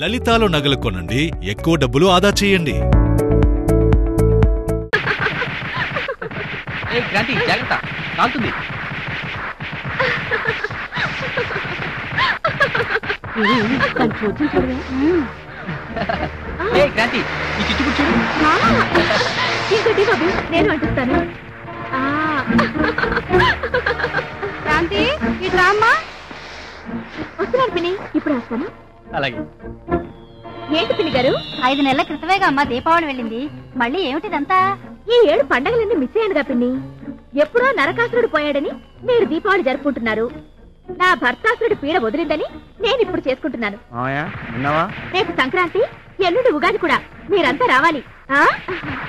లలితాలో నగలు కొనండి, ఎక్కువ డబ్బులు ఆదా చేయండి. జాగ్రత్త, కాలుతుంది. క్రాంతి, ఈ చిచ్చు కూర్చోడు. ఇంకోటి బాబు, నేను అంటుస్తాను. క్రాంతి, ఇటు రామ్మా. వస్తున్నాను పిన్ని, ఇప్పుడు వస్తాను. అలాగే. ఏంటి పిన్ని గారు? 5 నెలల క్రితమేగా అమ్మ దీపావళి వెళ్ళింది. మళ్ళీ ఏమిటిదంతా? ఈ ఏడు పండగలన్నీ మిస్ అయ్యానుగా పిన్ని. ఎప్పుడో నరకాసురుడు పోయాడని మీరు దీపావళి జరుపుకుంటున్నారు. నా భర్తాసురుడి పీడ వదిలిందని నేను ఇప్పుడు చేసుకుంటున్నాను. రేపు సంక్రాంతి, ఎల్లుండి ఉగాది కూడా. మీరంతా రావాలి.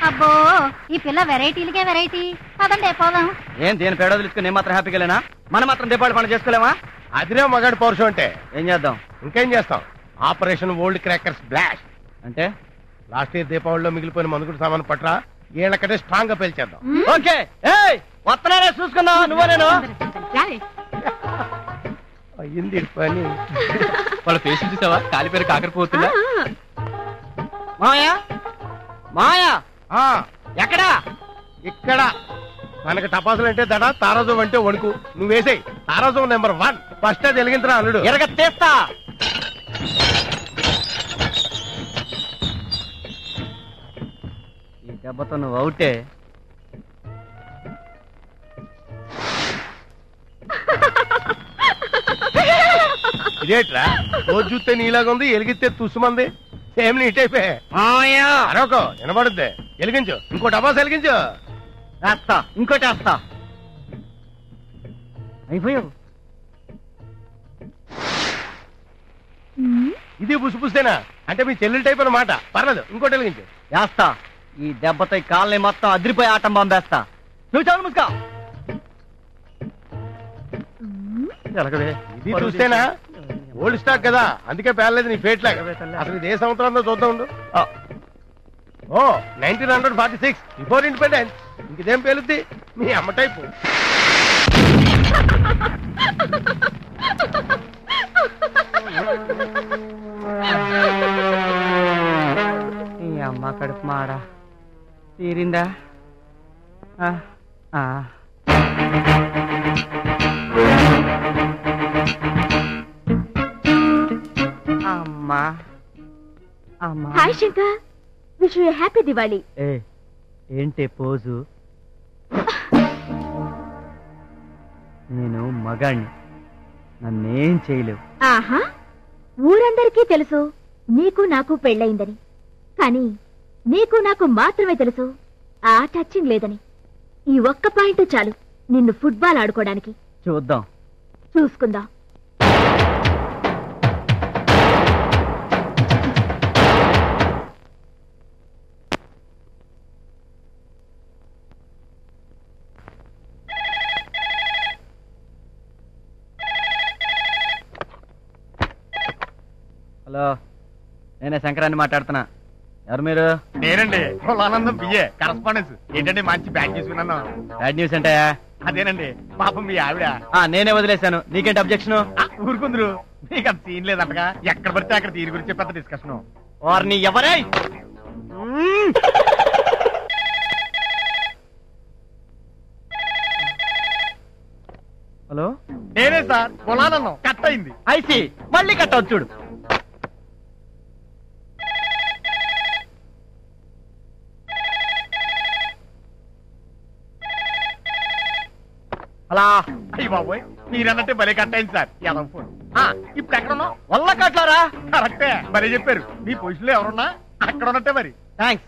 అబ్బో, ఈ పిల్ల వెరైటీలకే వెరైటీ. పదండి పోదాం. ఏం దేని పేడ వదిలించుకుని నేను మాత్రం హ్యాపీగా లేనా? మనం మాత్రం దీపావళి పండుగ చేసుకోలేమా? అదిరే మగాడి పౌరుషం అంటే. ఏం చేద్దాం? ఇంకేం చేస్తాం? ఆపరేషన్ ఓల్డ్ క్రాకర్స్ బ్లాస్ట్ అంటే లాస్ట్ ఇయర్ దీపావళిలో మిగిలిపోయిన మందుగుడు సామాను పట్రా ఏళ్ళకంటే స్ట్రాంగ్ గా పేల్చేద్దాం. ఓకే, వస్తున్నానే చూసుకుందాం. నువ్వు నేను అయ్యింది పని. వాళ్ళ ఫేస్ చూసావా? కాలిపేరు కాకరిపోతుందా? మాయా మాయా, ఎక్కడా? ఇక్కడ మనకి టపాసులు అంటే దడ, తారాజం అంటే వణుకు. నువ్వు వేసేయి తారాజం నెంబర్ 1. ఫస్ట్ అది వెలిగించరా అల్లుడు. ఎరగ తీస్తా. ఈ దెబ్బతో నువ్వు అవుటే. ఇదేట్రా రోజు చూస్తే నీలాగా ఉంది, ఎలిగితే తుసుమంది. సేమ్ నీట్ అయిపోయా. అరొక వినబడుద్ది. వెలిగించు, ఇంకో టపాసు వెలిగించు. వేస్తా, ఇంకోటి వేస్తా. అయిపోయావు. ఇది పుసిపుస్తేనా అంటే మీ చెల్లెలు టైప్ అన్నమాట. పర్లేదు, ఇంకోటి వెలిగించు. వేస్తా. ఈ దెబ్బతో కాళ్ళని మొత్తం అదిరిపోయి ఆటం బాంబేస్తా. నువ్వు చాలు ముసుకా. ఇది చూస్తేనా ఓల్డ్ స్టాక్ కదా, అందుకే పేర్లేదు నీ ఫేట్ లాగా. అసలు ఇది ఏ సంవత్సరంలో చూద్దాం ఉండు. 1946 బిఫోర్ ఇండిపెండెన్స్. ఇంకేం పేలుద్ది మీ అమ్మ టైపు. ఈ అమ్మ కడుపు మాడ తీరిందా? అమ్మా అమ్మా. Hi Shankar, wish you happy Diwali. ఏంటి పోజు? నేను మగాణ్ణి, నన్నేం చేయలేవు. ఆహా, ఊరందరికీ తెలుసు నీకు నాకు పెళ్ళయిందని. కానీ నీకు నాకు మాత్రమే తెలుసు ఆ టచింగ్ లేదని. ఈ ఒక్క పాయింట్ చాలు నిన్ను ఫుట్బాల్ ఆడుకోవడానికి. చూద్దాం, చూసుకుందాం. హలో, నేనే శంకరాన్ని మాట్లాడుతున్నా. ఎవరు మీరు? నేనండి ఆనందం బిఏ కరస్పాండెన్స్. ఏంటంటే మంచి బ్యాగ్ తీసుకున్నాను. బ్యాడ్ న్యూస్ అంటే? అదేనండి, పాపం మీ ఆవిడ. నేనే వదిలేశాను. నీకేంటి అబ్జెక్షన్? ఊరుకుందరు, మీకు అంత సీన్ లేదంటగా. ఎక్కడ పడితే అక్కడ దీని గురించి పెద్ద డిస్కషన్. వారిని ఎవరై? హలో, నేనే సార్. పొలానన్నం కట్ అయింది. ఐసి మళ్ళీ కట్ అవుతుంది చూడు. అలా అయ్యి బాబోయ్, మీరన్నట్టే భలే కట్ అయింది సార్. ఎలా ఫోన్. ఇప్పుడు ఎక్కడ ఉన్నావు? వల్ల కట్లారా? కరెక్టే, భలే చెప్పారు. మీ పొజిషన్ లో ఎవరున్నా అక్కడ ఉన్నట్టే మరి. థ్యాంక్స్.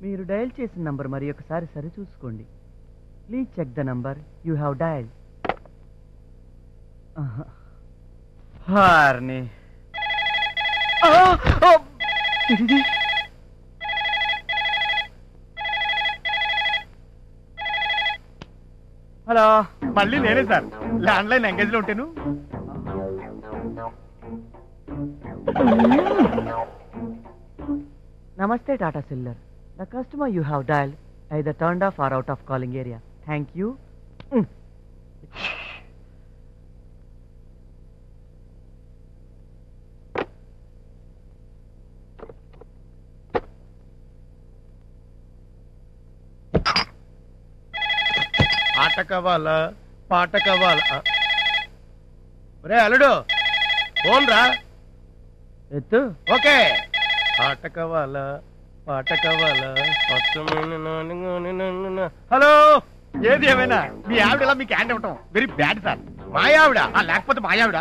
మీరు డయల్ చేసిన నంబర్ మరి ఒకసారి సరి చూసుకోండి. Please check the number you have dial. హార్ని హలో, మళ్ళీ నేనే సార్. ల్యాండ్ లైన్ ఎంగేజ్ లో ఉంటాను. నమస్తే Tata cellular. The customer you have dial either turned off or out of calling area. Thank you. ఆట కావాలా పాట కావాలా? ఒరే అల్లుడు ఫోన్ రా. ఎత్తు. ఓకే. ఆట కావాలా పాట కావాలా? హలో. ఏది ఏమైనా మీ ఆవిడ ఇలా మీకు హ్యాండ్ ఇవ్వటం వెరీ బ్యాడ్ సార్. మాయావిడ? లేకపోతే మాయావిడ.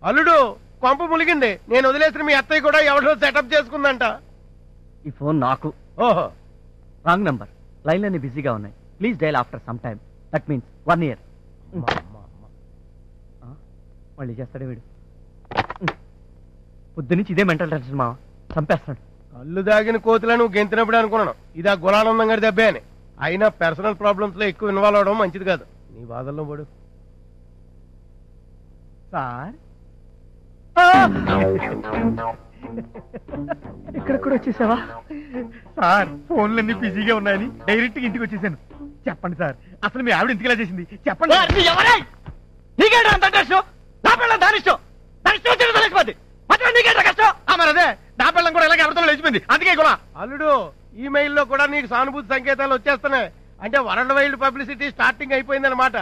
అల్లుడు కొంప ములిగింది. నేను వదిలేసిన మీ అత్తయ్య కూడా ఎవరిలో సెటప్ చేసుకుందంట. ఈ ఫోన్ నాకు. ఓహో, రాంగ్ నంబర్. లైన్లన్నీ బిజీగా ఉన్నాయి. Please dial after some time. That means 1 year. మళ్ళీ చేస్తాడే వీడు. పొద్దు నుంచి ఇదే మెంటల్ టెన్షన్ మా చంపేస్తాడు. కళ్ళు దాగిన కోతులను గెంతినప్పుడు అనుకున్నాను ఇది ఆ గులానందం గారి దెబ్బే అని. అయినా పర్సనల్ ప్రాబ్లమ్స్ లో ఎక్కువ ఇన్వాల్వ్ అవడం మంచిది కాదు. నీ బాధల్లో పడు. సార్ ఇక్కడ కూడా వచ్చేసావా? సార్ ఫోన్లన్నీ బిజీగా ఉన్నాయని డైరెక్ట్ ఇంటికి వచ్చేసాను. చెప్పండి సార్, అసలు మీ ఆవిడ ఇంటికి ఇలా చేసింది చెప్పండి. మరి అదే నా పిల్లం కూడా ఇలాగే ఎవరితో లేచిపోయింది. అందుకే కూడా అల్లుడు ఈమెయిల్లో కూడా నీకు సానుభూతి సంకేతాలు వచ్చేస్తున్నాయి. అంటే వరల్డ్ వైల్డ్ పబ్లిసిటీ స్టార్టింగ్ అయిపోయింది అనమాట.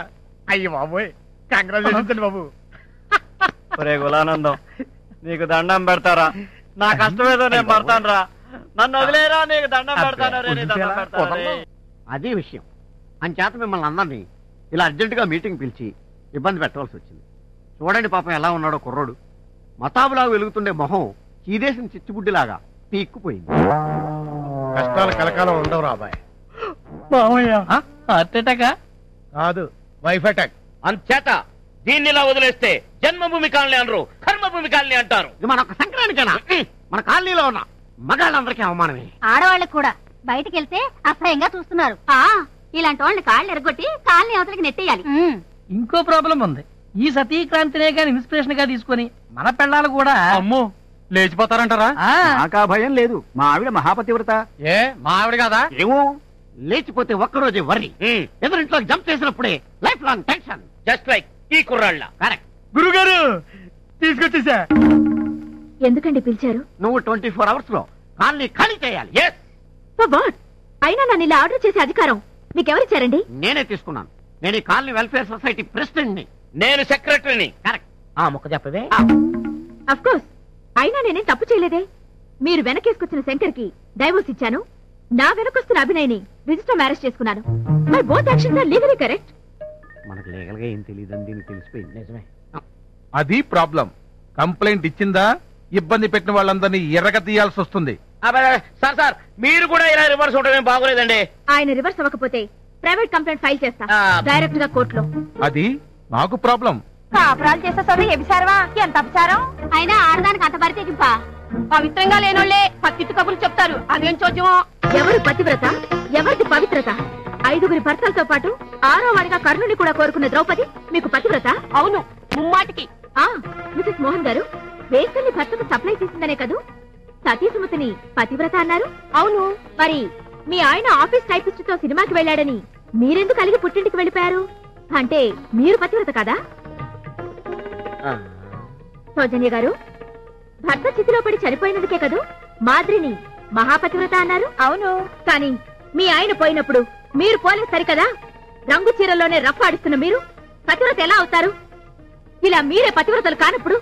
అయ్యి బాబోయ్, కంగ్రాచులేషన్స్ అండి బాబు. ఒరే గులానందం, నీకు దండం పెడతారా? నా కష్టమేదో నేను పడతాను రా. నన్ను వదిలేరా, నీకు దండం పెడతాను. అదే విషయం అంచేత మిమ్మల్ని అందరినీ ఇలా అర్జెంటుగా మీటింగ్ పిలిచి ఇబ్బంది పెట్టవలసి వచ్చింది. చూడండి పాపం ఎలా ఉన్నాడో కుర్రోడు. మతాబులాగా వెలుగుతుండే మొహం చీదేసిన చిచ్చుబుడ్డిలాగా పీక్కుపోయింది. కష్టాలు కలకాలం ఉండవు రాబాయ్. హార్ట్ అటాక్ కాదు, వైఫ్ అటాక్. అంచేత దీన్ని ఇలా వదిలేస్తే జన్మభూమి కాలనీ అనరు, కర్మభూమి కాలనీ అంటారు. ఇది మన ఒక సంక్రాంతికేనా? మన కాలనీలో ఉన్న మగాళ్ళందరికీ అవమానమే. ఆడవాళ్ళకి కూడా బయటికి వెళ్తే అసహ్యంగా చూస్తున్నారు. ఇలాంటి వాళ్ళని కాళ్ళు ఎరగొట్టి కాలనీ అవతలకి నెట్టేయాలి. ఇంకో ప్రాబ్లం ఉంది. ఈ సతీక్రాంతినే గాని ఇన్స్పిరేషన్ గా తీసుకొని మన పిల్లలు కూడా అమ్మో లేచిపోతారంటారా? నాకా భయం లేదు. మా ఆవిడ మహాపతివ్రత. ఏ మా ఆవిడ కాదా? ఏమో లేచిపోతే ఒక్కరోజే వర్రి, ఎదురింట్లో జంప్ చేసినప్పుడే life long tension. Just like ఈ కుర్రాళ్ళ. కరెక్ట్. గురుగారు తీసుకొచ్చేసా. ఎందుకండి పిలిచారు? నువ్వు 24 hours లో కాలనీ ఖాళీ చేయాలి. ఎస్. వాట్? అయినా నన్ను ఇలా ఆర్డర్ చేసే అధికారం మీకెవరిచ్చారండి? నేనే తీసుకున్నాను. నేను ఈ కాలనీ వెల్ఫేర్ సొసైటీ ప్రెసిడెంట్ ని. నేను సెక్రటరీని. కరెక్ట్. మొక్క చెప్పవే. Of course. అయినా నేనేం తప్పు చేయలేదే. మీరు వెనకేసుకొచ్చిన శంకర్ కి డైవోర్స్ ఇచ్చాను. నా వెనకొస్తున్న అభినయ్ని రిజిస్టర్ మ్యారేజ్ చేసుకున్నాను. My both actions are legally correct. మనకు లీగల్ గా ఏం తెలియదని దీనికి తెలిసిపోయింది. నిజమే. అది ప్రాబ్లం. కంప్లైంట్ ఇచ్చిందా ఇబ్బంది పెట్టిన వాళ్ళందరినీ ఎర్రగా తీయాల్సి వస్తుంది. సార్ సార్ మీరు కూడా ఇలా రివర్స్ ఉండడం ఏం బాగోలేదండి. ఆయన రివర్స్ అవ్వకపోతే ప్రైవేట్ కంప్లైంట్ ఫైల్ చేస్తా డైరెక్ట్ గా కోర్టులో. అది నాకు ప్రాబ్లం. కాపురాలు చేస్తే చదువు ఎవిసారవా? ఎంత అపచారం అయినా ఆడదానికి అంత బరి తెగింపా. పవిత్రంగా లేనోళ్లే పత్తిట్టు కబుర్లు చెప్తారు. అదేం చోద్యమో. ఎవరు పతివ్రత, ఎవరిది పవిత్రత? 5గురి భర్తలతో పాటు 6వ వాడిగా కర్ణుని కూడా కోరుకున్న ద్రౌపది మీకు పతివ్రత? అవును, ముమ్మాటికి. మిసెస్ మోహన్ గారు, వేసల్ని భర్తకు సప్లై చేసిందనే కదూ సతీ సుమతిని పతివ్రత అన్నారు? అవును. మరి మీ ఆయన ఆఫీస్ టైపిస్ట్ తో సినిమాకి వెళ్ళాడని మీరెందుకు కలిగి పుట్టింటికి వెళ్ళిపోయారు? అంటే మీరు పతివ్రత కదా? సౌజన్య గారు, భర్త చితిలో పడి చనిపోయినందుకే కదూ మాద్రిని మహాపతివ్రత అన్నారు? అవును. కానీ మీ ఆయన పోయినప్పుడు మీరు పోలేదు సరికదా? రంగు చీరల్లోనే రఫ్ ఆడిస్తున్న మీరు పతివ్రత ఎలా అవుతారు? ఇలా మీరే పతివ్రతలు కానప్పుడు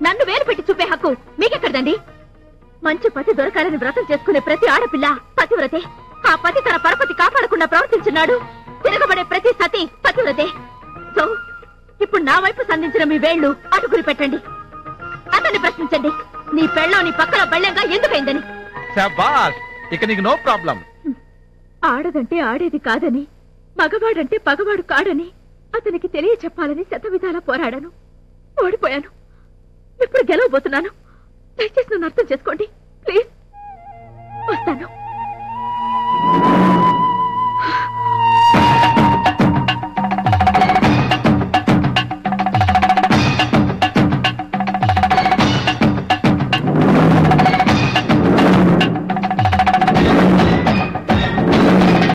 నన్ను వేలు పెట్టి చూపే హక్కు మీకెక్కడదండి? మంచి పతి దొరకాలని వ్రతం చేసుకునే ప్రతి ఆడపిల్ల పతివ్రతే. ఆ పతి తన పరపతి కాపాడకుండా ప్రవర్తించున్నాడు. తిరగబడే ప్రతి సతి పతివ్రతే. సో ఇప్పుడు నా వైపు సంధించిన మీ వేళ్లు అటుకుని పెట్టండి. అతన్ని ప్రశ్నించండి, నీ పెళ్ళం నీ పక్కన బళ్ళంగా ఎందుకైందని. శభాష్, ఇక నీకు నో ప్రాబ్లం. ఆడదంటే ఆడేది కాదని, మగవాడంటే పగవాడు కాడని అతనికి తెలియ చెప్పాలని శతవిధాలా పోరాడాను. ఓడిపోయాను. ఇప్పుడు గెలవబోతున్నాను. దయచేసి నన్ను అర్థం చేసుకోండి ప్లీజ్. వస్తాను.